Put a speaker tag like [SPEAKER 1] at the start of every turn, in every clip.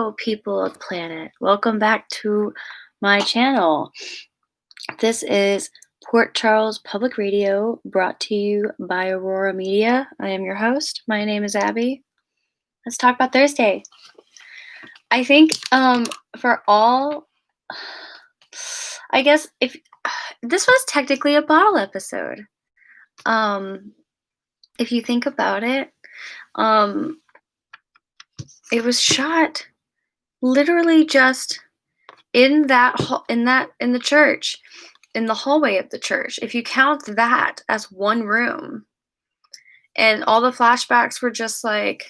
[SPEAKER 1] Hello, people of the planet. Welcome back to my channel. This is Port Charles Public Radio, brought to you by Aurora Media. I am your host. My name is Abby. Let's talk about Thursday. I think for all, I guess if this was technically a bottle episode. If you think about it, it was shot literally just in the church, in the hallway of the church. If you count that as one room, and all the flashbacks were just like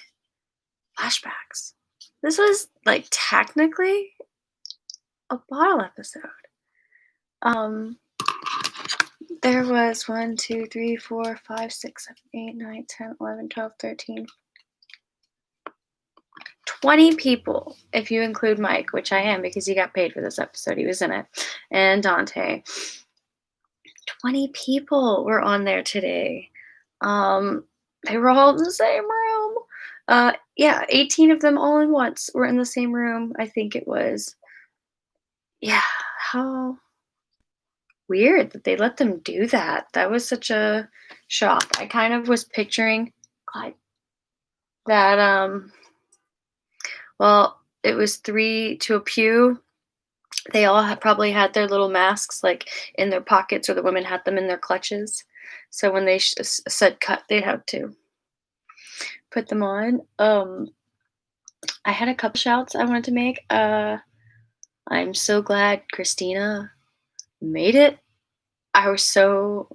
[SPEAKER 1] flashbacks, this was like technically a bottle episode. There was 1, 2, 3, 4, 5, 6, 7, 8, 9, 10, 11, 12, 13, 20 people, if you include Mike, which I am because he got paid for this episode. He was in it. And Dante. 20 people were on there today. They were all in the same room. 18 of them all in once were in the same room, I think it was. Yeah, how weird that they let them do that. That was such a shock. I kind of was picturing that, well, it was 3 to a pew. They all probably had their little masks like in their pockets, or the women had them in their clutches. So when they said cut, they'd have to put them on. I had a couple shouts I wanted to make. I'm so glad Christina made it. I was so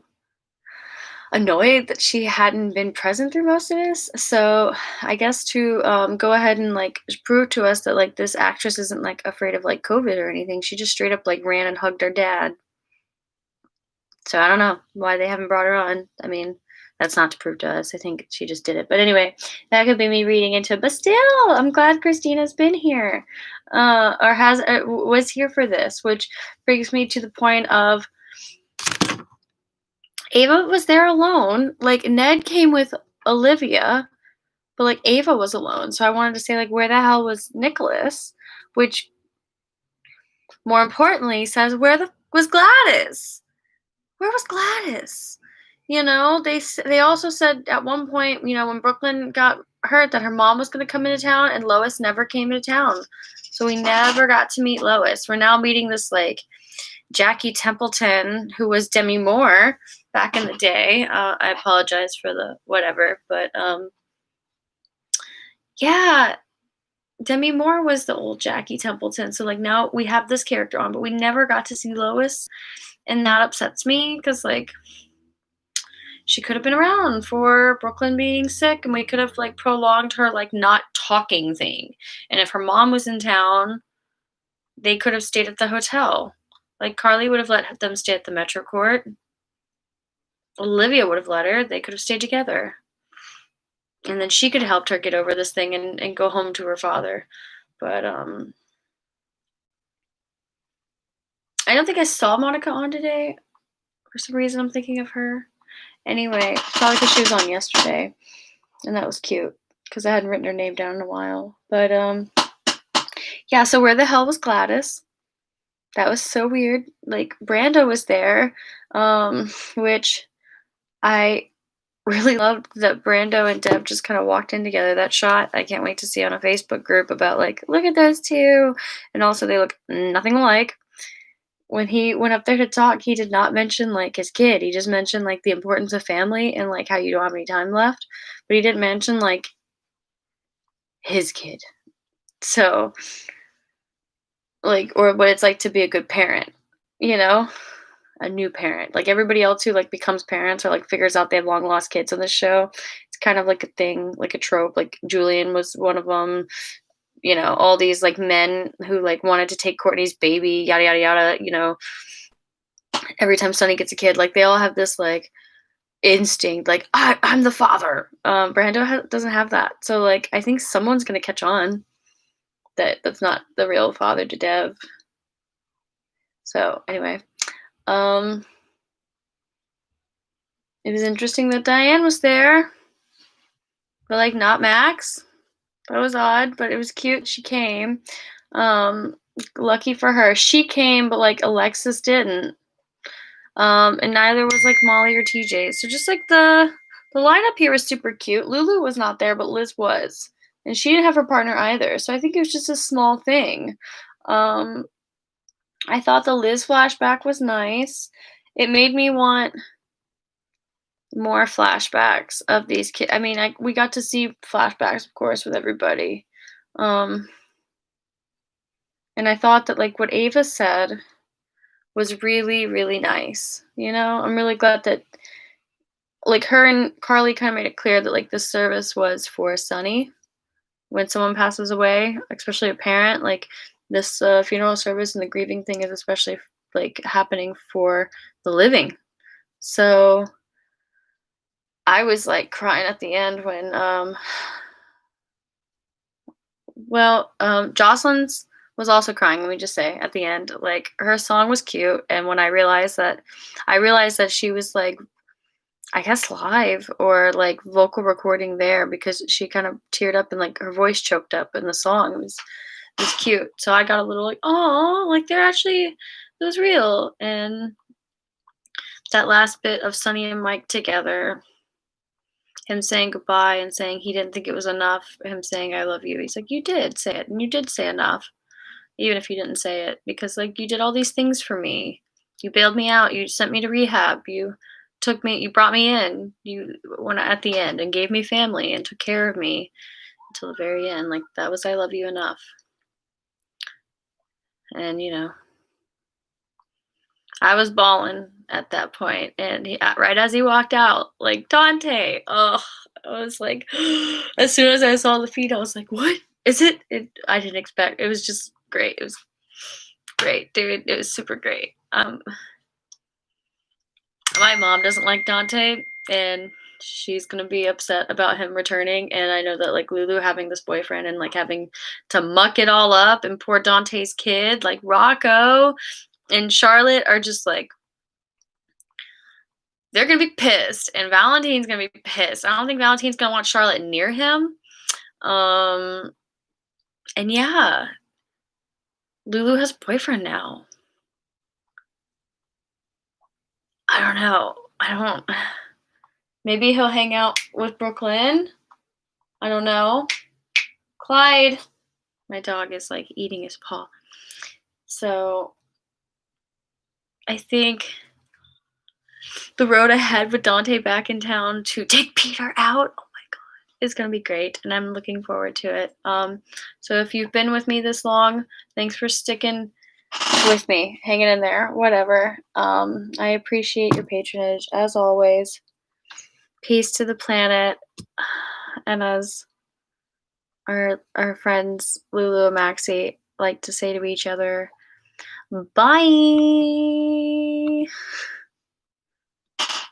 [SPEAKER 1] annoyed that she hadn't been present through most of this. So I guess to go ahead and like prove to us that like this actress isn't like afraid of like COVID or anything. She just straight up like ran and hugged her dad. So I don't know why they haven't brought her on. I mean, that's not to prove to us. I think she just did it. But anyway, that could be me reading into it. But still, I'm glad Christina's been here, or was here for this, which brings me to the point of Ava was there alone. Like, Ned came with Olivia, but like Ava was alone. So I wanted to say, like, where the hell was Nicholas? Which, more importantly, says, where was Gladys? Where was Gladys? You know, they also said at one point, you know, when Brooklyn got hurt, that her mom was going to come into town, and Lois never came into town. So we never got to meet Lois. We're now meeting this, like, Jackie Templeton, who was Demi Moore back in the day. I apologize for the whatever, but yeah, Demi Moore was the old Jackie Templeton. So like now we have this character on, but we never got to see Lois, and that upsets me because like she could have been around for Brooklyn being sick, and we could have like prolonged her like not talking thing. And if her mom was in town, they could have stayed at the hotel. Like Carly would have let them stay at the Metro Court. Olivia would have let her. They could have stayed together. And then she could have helped her get over this thing and go home to her father. But I don't think I saw Monica on today. For some reason, I'm thinking of her. Anyway, probably because she was on yesterday. And that was cute, because I hadn't written her name down in a while. But yeah, so where the hell was Gladys? That was so weird. Like, Brando was there, which I really loved that Brando and Deb just kind of walked in together. That shot, I can't wait to see on a Facebook group about, like, look at those two. And also, they look nothing alike. When he went up there to talk, he did not mention, like, his kid. He just mentioned, like, the importance of family and, like, how you don't have any time left. But he didn't mention, like, his kid. So, like, or what it's like to be a good parent, you know? A new parent. Like, everybody else who, like, becomes parents or, like, figures out they have long lost kids on this show, it's kind of like a thing, like a trope. Like, Julian was one of them. You know, all these, like, men who, like, wanted to take Courtney's baby, yada, yada, yada, you know. Every time Sonny gets a kid, like, they all have this, like, instinct, like, I'm the father. Brando doesn't have that. So, like, I think someone's gonna catch on that that's not the real father to Dev. So, anyway. It was interesting that Diane was there, but, like, not Max. That was odd, but it was cute she came. Um, Lucky for her. She came, but, like, Alexis didn't. And neither was, like, Molly or TJ. So just, like, the lineup here was super cute. Lulu was not there, but Liz was. And she didn't have her partner either, so I think it was just a small thing. Um, I thought the Liz flashback was nice. It made me want more flashbacks of these kids. I mean, we got to see flashbacks, of course, with everybody. Um, and I thought that, like, what Ava said was really, really nice. You know, I'm really glad that, like, her and Carly kind of made it clear that, like, the service was for Sunny when someone passes away, especially a parent. Like, this funeral service and the grieving thing is especially like happening for the living. So I was like crying at the end when Jocelyn's was also crying, let me just say, at the end. Like, her song was cute, and when I realized that she was, like, I guess live or, like, vocal recording there, because she kind of teared up and, like, her voice choked up in the song. It was cute. So I got a little like, oh, like, they're actually it was real. And that last bit of Sonny and Mike together, him saying goodbye and saying he didn't think it was enough, him saying I love you. He's like, you did say it, and you did say enough, even if you didn't say it, because, like, you did all these things for me. You bailed me out, you sent me to rehab, you brought me in, you went at the end and gave me family and took care of me until the very end. Like, that was I love you enough. And, I was bawling at that point, and right as he walked out, like, Dante. Oh, I was like, as soon as I saw the feed, I was like, "What is it?" I didn't expect. It was just great. It was great, dude. It was super great. My mom doesn't like Dante, and she's gonna be upset about him returning. And I know that, like, Lulu having this boyfriend and, like, having to muck it all up, and poor Dante's kid, like Rocco and Charlotte, are just like, they're gonna be pissed, and Valentine's gonna be pissed. I don't think Valentine's gonna want Charlotte near him. Um, and yeah, Lulu has a boyfriend now. I don't know. I don't. Maybe he'll hang out with Brooklyn. I don't know. Clyde, my dog, is like eating his paw. So I think the road ahead with Dante back in town to take Peter out, oh my god, is gonna be great, and I'm looking forward to it. So if you've been with me this long, thanks for sticking with me, hanging in there, whatever. I appreciate your patronage as always. Peace to the planet, and as our friends Lulu and Maxie like to say to each other, bye.